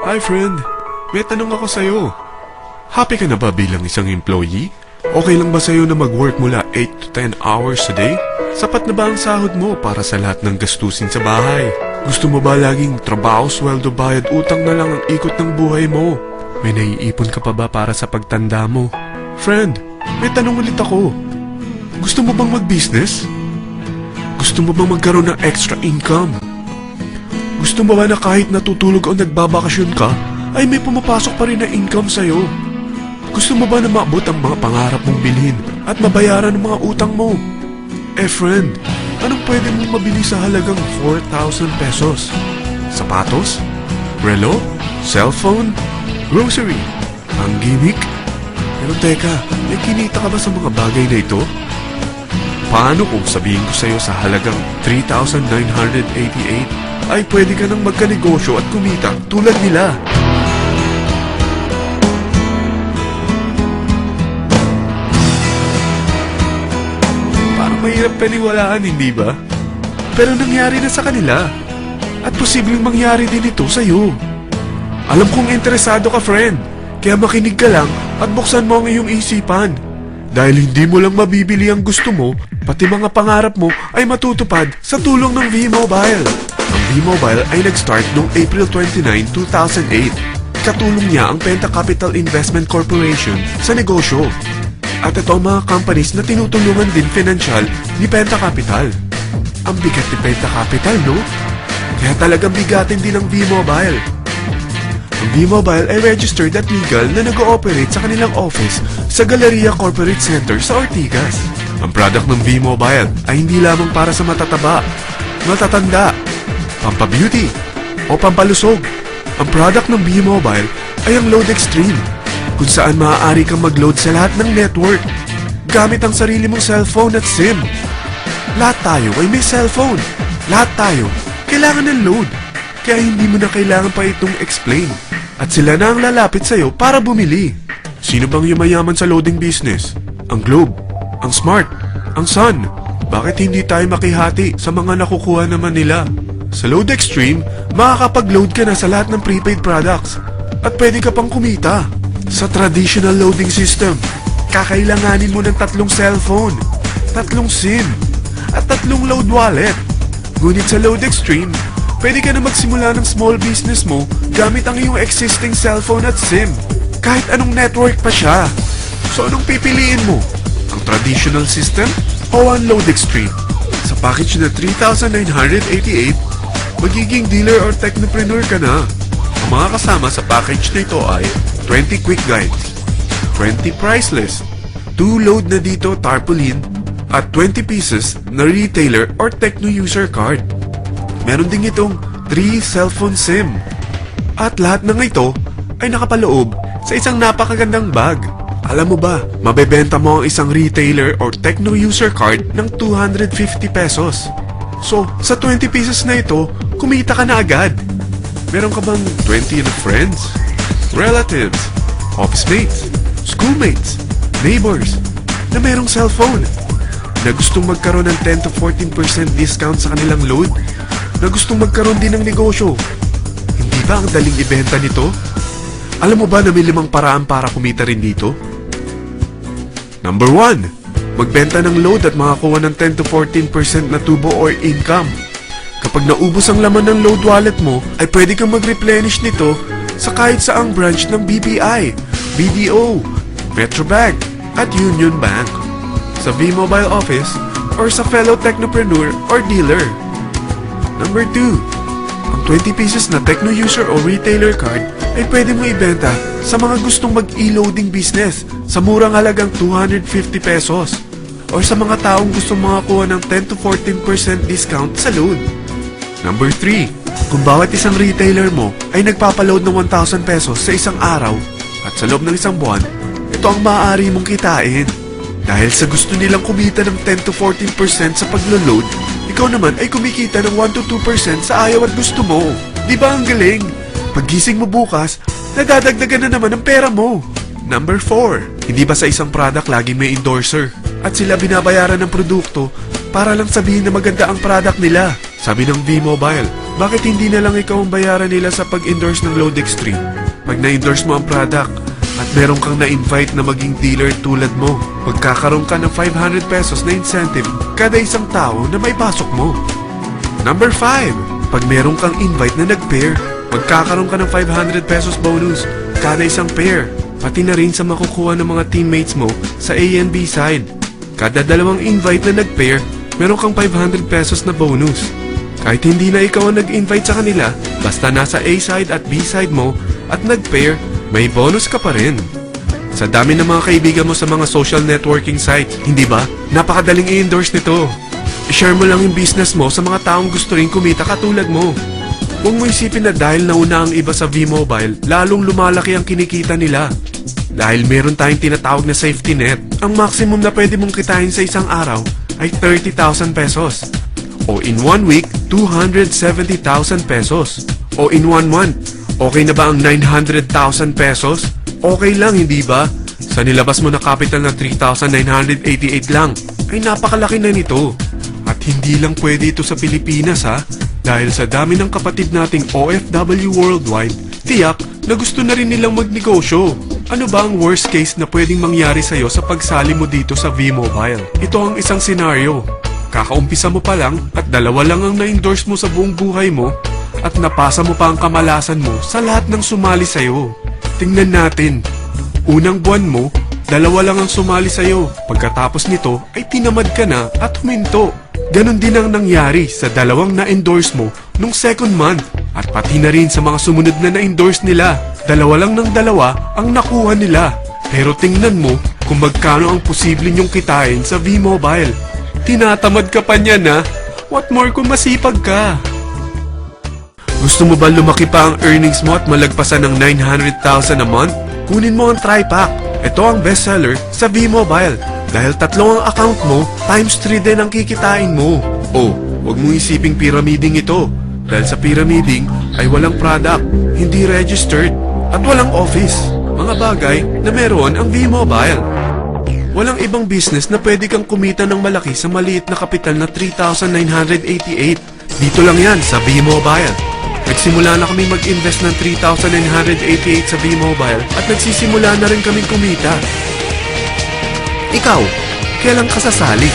Hi friend, may tanong ako sa'yo. Happy ka na ba bilang isang employee? Okay lang ba sa'yo na mag-work mula 8 to 10 hours a day? Sapat na ba ang sahod mo para sa lahat ng gastusin sa bahay? Gusto mo ba laging trabaho, sweldo, bayad, utang na lang ang ikot ng buhay mo? May naiipon ka pa ba para sa pagtanda mo? Friend, may tanong ulit ako. Gusto mo bang mag-business? Gusto mo bang magkaroon ng extra income? Gusto mo ba na kahit natutulog o nagbabakasyon ka, ay may pumapasok pa rin na income sa'yo? Gusto mo ba na maabot ang mga pangarap mong bilhin at mabayaran ang mga utang mo? Friend, anong pwede mong mabili sa halagang 4,000 pesos? Sapatos? Relo? Cellphone? Grocery? Ang gimmick? Pero teka, may kinita ka ba sa mga bagay na ito? Paano kung sabihin ko sa'yo sa halagang 3,988 ay pwede ka nang magkanegosyo at kumita tulad nila? Parang mahirap paniwalaan, hindi ba? Pero nangyari na sa kanila. At posibleng mangyari din ito sa'yo. Alam kong interesado ka, friend. Kaya makinig ka lang at buksan mo ang iyong isipan. Dahil hindi mo lang mabibili ang gusto mo, pati mga pangarap mo ay matutupad sa tulong ng V-Mobile. Ang V-Mobile ay nag-start noong April 29, 2008. Katulong niya ang Penta Capital Investment Corporation sa negosyo. At ito ang mga companies na tinutulungan din financial ni Penta Capital. Ang bigat ni Penta Capital, no? Kaya talagang bigatin din ang V-Mobile. Ang V-Mobile ay registered at legal na nag-ooperate sa kanilang office sa Galleria Corporate Center sa Ortigas. Ang product ng V-Mobile ay hindi lamang para sa matataba, matatanda, pampabeauty, o pampalusog. Ang product ng V-Mobile ay ang Load Extreme, kung saan maaari kang mag-load sa lahat ng network gamit ang sarili mong cellphone at SIM. Lahat tayo ay may cellphone. Lahat tayo kailangan ng load. Kaya hindi mo na kailangan pa itong explain. At sila na ang lalapit sa'yo para bumili. Sino bang yumayaman sa loading business? Ang Globe, ang Smart, ang Sun. Bakit hindi tayo makihati sa mga nakukuha naman nila? Sa Load Extreme, makakapag-load ka na sa lahat ng prepaid products. At pwede ka pang kumita. Sa traditional loading system, kakailanganin mo ng 3 cellphone, 3 SIM, at 3 load wallet. Ngunit sa Load Extreme, pwede ka na magsimula ng small business mo gamit ang iyong existing cellphone at SIM. Kahit anong network pa siya. So anong pipiliin mo? Ang traditional system o ang Load Extreme? Sa package na 3,988, magiging dealer or technopreneur ka na. Ang mga kasama sa package na ito ay 20 quick guides, 20 price list, 2 load na dito tarpaulin, at 20 pieces na retailer or techno user card. Meron din itong 3 cellphone SIM. At lahat ng ito ay nakapaloob sa isang napakagandang bag. Alam mo ba, mabebenta mo ang isang retailer or techno user card ng 250 pesos. So, sa 20 pieces na ito, kumita ka na agad. Meron ka bang 20 na friends, relatives, office mates, schoolmates, neighbors na merong cellphone? Na gustong magkaroon ng 10 to 14% discount sa kanilang load? Na gustong magkaroon din ng negosyo? Hindi ba ang daling ibenta nito? Alam mo ba na may 5 paraan para kumita rin dito? Number 1. Magbenta ng load at makakuha ng 10 to 14% na tubo or income. Kapag naubos ang laman ng load wallet mo, ay pwede kang mag-replenish nito sa kahit saang branch ng BPI, BDO, Metrobank, at Union Bank, sa V-Mobile office, or sa fellow technopreneur or dealer. Number 2. Ang 20 pieces na techno user o retailer card ay pwede mo ibenta sa mga gustong mag-e-loading business sa murang halagang 250 pesos or sa mga taong gustong makakuha ng 10 to 14% discount sa load. Number 3. Kung bawat isang retailer mo ay nagpapaload ng 1,000 pesos sa isang araw at sa loob ng isang buwan, ito ang maaari mong kitain. Dahil sa gusto nilang kumita ng 10 to 14% sa paglo-load, ikaw naman ay kumikita ng 1 to 2% sa ayaw at gusto mo. Di ba ang galing? Paggising mo bukas, nadadagdagan na naman ang pera mo. Number 4. Hindi ba sa isang product lagi may endorser? At sila binabayaran ng produkto para lang sabihin na maganda ang product nila. Sabi ng V-Mobile, Bakit hindi na lang ikaw ang bayaran nila sa pag-endorse ng Load Extreme? Pag na-endorse mo ang product at meron kang na-invite na maging dealer tulad mo, magkakaroon ka ng 500 pesos na incentive kada isang tao na may pasok mo. Number 5. Pag meron kang invite na nag-pair, magkakaroon ka ng 500 pesos bonus kada isang pair, pati na rin sa makukuha ng mga teammates mo sa A and B side. Kada dalawang invite na nag-pair, meron kang 500 pesos na bonus. Kahit hindi na ikaw ang nag-invite sa kanila, basta nasa A side at B side mo at nag-pair, may bonus ka pa rin. Sa dami ng mga kaibigan mo sa mga social networking sites, hindi ba? Napakadaling i-endorse nito. I-share mo lang yung business mo sa mga taong gusto rin kumita katulad mo. Huwag mo isipin na dahil nauna ang iba sa V-Mobile, lalong lumalaki ang kinikita nila. Dahil meron tayong tinatawag na safety net, ang maximum na pwede mong kitain sa isang araw ay 30,000 pesos. O in 1 week, 270,000 pesos. O in 1 month, okay na ba ang 900,000 pesos? Okay lang, hindi ba? Sa nilabas mo na capital na 3,988 lang, ay napakalaki na nito. At hindi lang pwede ito sa Pilipinas ha, dahil sa dami ng kapatid nating OFW worldwide, tiyak na gusto na rin nilang magnegosyo. Ano ba ang worst case na pwedeng mangyari sa'yo sa pagsali mo dito sa V-Mobile? Ito ang isang senaryo. Kakaumpisa mo pa lang at dalawa lang ang na-endorse mo sa buong buhay mo at napasa mo pa ang kamalasan mo sa lahat ng sumali sa'yo. Tingnan natin. Unang buwan mo, dalawa lang ang sumali sa'yo. Pagkatapos nito ay tinamad ka na at huminto. Ganon din ang nangyari sa dalawang na-endorse mo nung second month at pati na rin sa mga sumunod na na-endorse nila. Dalawa lang ng dalawa ang nakuha nila. Pero tingnan mo kung magkano ang posible nyong kitain sa V-Mobile. Tinatamad ka pa niya na? What more kung masipag ka? Gusto mo ba lumaki pa ang earnings mo at malagpasan ng 900,000 a month? Kunin mo ang TriPack. Ito ang bestseller sa V-Mobile. Dahil 3 ang account mo, times 3 din ang kikitain mo. Oh, huwag mong isiping pyramiding ito. Dahil sa pyramiding ay walang product, hindi registered, at walang office. Mga bagay na meron ang V-Mobile. Walang ibang business na pwede kang kumita ng malaki sa maliit na kapital na 3,988. Dito lang yan sa V-Mobile. Nagsimula na kami mag-invest ng 3,988 sa V-Mobile at nagsisimula na rin kaming kumita. Ikaw, kailan ka sasali?